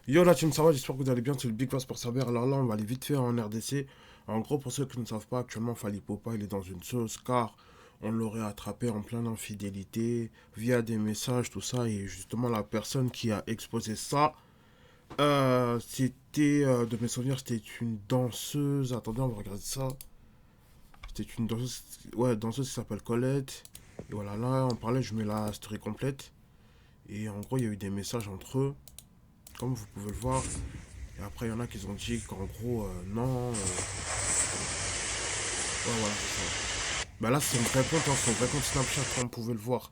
Yo la team, ça va, j'espère que vous allez bien, c'est le Big Boss pour savoir. Alors là, on va aller vite fait en RDC. En gros, pour ceux qui ne savent pas, actuellement, Fally Ipupa, il est dans une sauce car on l'aurait attrapé en pleine infidélité via des messages, tout ça. Et justement, la personne qui a exposé ça, de mes souvenirs, c'était une danseuse. Attendez, on va regarder ça. C'était une danseuse, ouais, danseuse qui s'appelle Colette. Et voilà, là, on parlait, je mets la story complète. Et en gros, il y a eu des messages entre eux, comme vous pouvez le voir. Et après, il y en a qui ont dit qu'en gros, non. Ouais, voilà, c'est ça. Bah là, c'est son vrai compte, hein, son vrai compte Snapchat, comme vous pouvez le voir.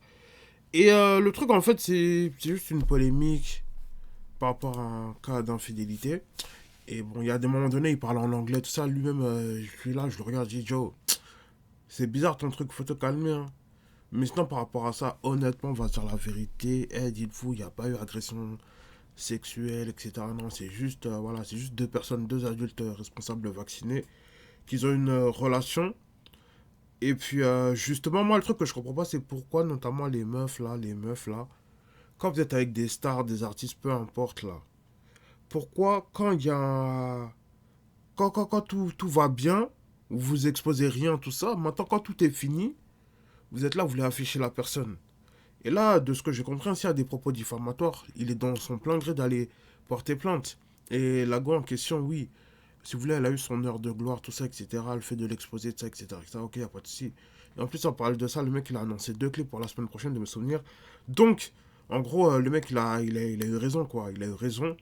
Et le truc, en fait, c'est juste une polémique par rapport à un cas d'infidélité. Et bon, il y a des moments donnés, il parle en anglais, tout ça. Lui-même, je suis là, je le regarde, je dis, Joe, c'est bizarre ton truc, faut te calmer. Hein. Mais sinon, par rapport à ça, honnêtement, on va se dire la vérité. Eh, dites-vous, il n'y a pas eu agression sexuelle, etc. Non, c'est juste, voilà, c'est juste deux personnes, deux adultes responsables vaccinés, qui ont une relation. Et puis, justement, moi, le truc que je comprends pas, c'est pourquoi, notamment les meufs là, quand vous êtes avec des stars, des artistes, peu importe là, pourquoi, quand il y a. Quand tout va bien, vous exposez rien, tout ça, maintenant, quand tout est fini, vous êtes là, vous voulez afficher la personne. Et là, de ce que j'ai compris, s'il y a des propos diffamatoires, il est dans son plein gré d'aller porter plainte. Et la go en question, oui, si vous voulez, elle a eu son heure de gloire, tout ça, etc. Le fait de l'exposer, tout ça, etc. etc. Ok, y a pas de souci. Et en plus, on parle de ça, le mec, il a annoncé deux clips pour la semaine prochaine, de me souvenir. Donc, en gros, le mec, il a eu raison, quoi. Il a eu raison.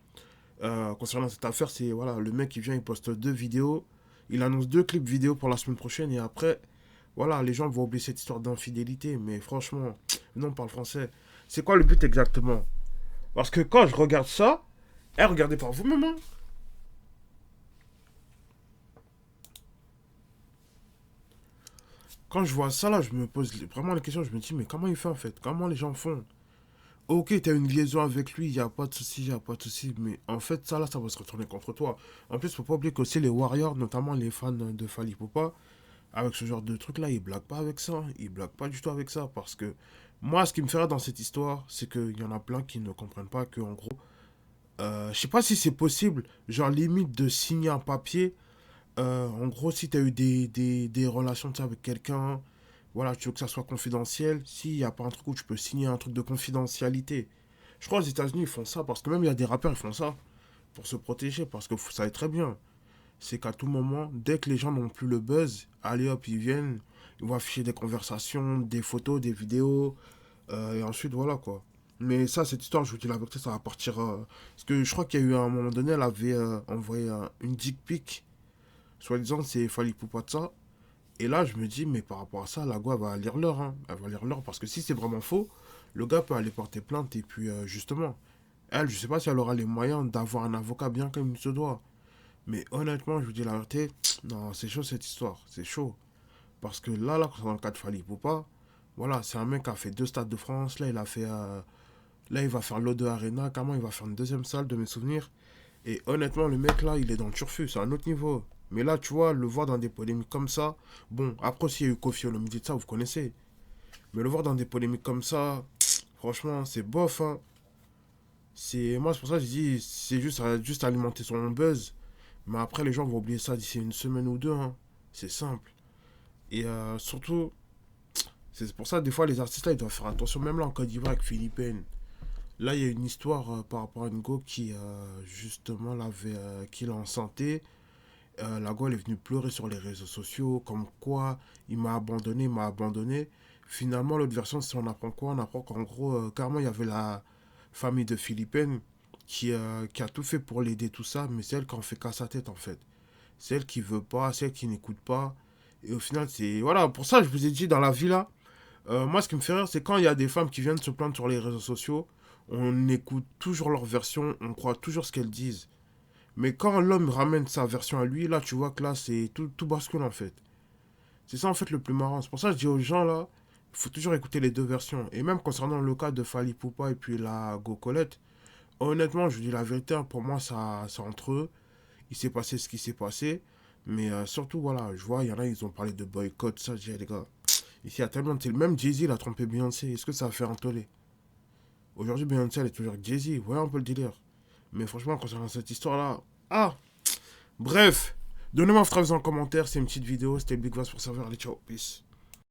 Concernant cette affaire, c'est, voilà, le mec, il vient, il poste deux vidéos. Il annonce deux clips vidéo pour la semaine prochaine. Et après, voilà, les gens vont oublier cette histoire d'infidélité. Mais franchement, non, on parle français. C'est quoi le but exactement? Parce que quand je regarde ça, regardez par vous-même, hein. Quand je vois ça là, je me pose vraiment la question, je me dis, mais comment il fait en fait? Comment les gens font? Ok, t'as une liaison avec lui, y a pas de souci, y a pas de souci, mais en fait, ça là, ça va se retourner contre toi. En plus, faut pas oublier qu'aussi les Warriors, notamment les fans de Fally Ipupa, avec ce genre de truc là, ils blaguent pas avec ça, hein. Ils blaguent pas du tout avec ça, parce que moi, ce qui me ferait dans cette histoire, c'est qu'il y en a plein qui ne comprennent pas que, en gros, je sais pas si c'est possible, genre limite de signer un papier. En gros, si tu as eu des relations de ça avec quelqu'un, voilà, tu veux que ça soit confidentiel, s'il n'y a pas un truc où tu peux signer un truc de confidentialité. Je crois aux États-Unis, ils font ça, parce que même il y a des rappeurs, ils font ça, pour se protéger, parce que vous savez très bien, c'est qu'à tout moment, dès que les gens n'ont plus le buzz, allez hop, ils viennent, ils vont afficher des conversations, des photos, des vidéos, et ensuite, voilà quoi. Mais ça, cette histoire, je vous dis la vérité, ça va partir. Parce que je crois qu'il y a eu un moment donné, elle avait envoyé une dick pic. Soi-disant, c'est Fally Ipupa de ça. Et là, je me dis, mais par rapport à ça, la go, elle va lire l'heure. Hein. Elle va lire l'heure parce que si c'est vraiment faux, le gars peut aller porter plainte. Et puis, justement, elle, je sais pas si elle aura les moyens d'avoir un avocat bien comme il se doit. Mais honnêtement, je vous dis la vérité, non, c'est chaud cette histoire. C'est chaud. Parce que là, dans le cas de Fally Ipupa, voilà, c'est un mec qui a fait deux stades de France. Là, il a fait. Là, il va faire l'O2 Arena. Comment il va faire une deuxième salle de mes souvenirs. Et honnêtement, le mec là, il est dans le turfu, c'est un autre niveau. Mais là, tu vois, le voir dans des polémiques comme ça, bon, après, s'il y a eu Kofi Olomide de ça, vous connaissez. Mais le voir dans des polémiques comme ça, franchement, c'est bof, hein. Moi, c'est pour ça que je dis, c'est juste alimenter son buzz. Mais après, les gens vont oublier ça d'ici une semaine ou deux, hein. C'est simple. Et surtout, c'est pour ça, des fois, les artistes là, ils doivent faire attention. Même là, en Côte d'Ivoire, avec Philippines. Là, il y a une histoire par rapport à une go qui, justement, qui l'a enceinté. La go, elle est venue pleurer sur les réseaux sociaux, comme quoi il m'a abandonné. Finalement, l'autre version, c'est on apprend quoi? On apprend qu'en gros, carrément, il y avait la famille de Philippines qui a tout fait pour l'aider, tout ça, mais c'est elle qui en fait qu'à sa tête, en fait. C'est elle qui veut pas, c'est elle qui n'écoute pas. Et au final, c'est. Voilà, pour ça, je vous ai dit, dans la vie là, moi, ce qui me fait rire, c'est quand il y a des femmes qui viennent se plaindre sur les réseaux sociaux, on écoute toujours leur version, on croit toujours ce qu'elles disent. Mais quand l'homme ramène sa version à lui, là, tu vois que là, c'est tout bascule en fait. C'est ça en fait le plus marrant. C'est pour ça que je dis aux gens là, il faut toujours écouter les deux versions. Et même concernant le cas de Fally Poupa et puis la Go Colette, honnêtement, je vous dis la vérité, hein, pour moi, ça, c'est entre eux. Il s'est passé ce qui s'est passé. Mais surtout, voilà, je vois, il y en a, ils ont parlé de boycott, ça, je dis, les gars, ici, il y a tellement de. Même Jay-Z, il a trompé Beyoncé. Est-ce que ça va faire un tollé? Aujourd'hui, Beyoncé, elle est toujours avec Jay-Z. Ouais, un peu le délire. Mais franchement, concernant cette histoire-là... Ah, bref. Donnez-moi votre avis en commentaire. C'est une petite vidéo. C'était Big Vass pour Serveur. Allez, ciao. Peace.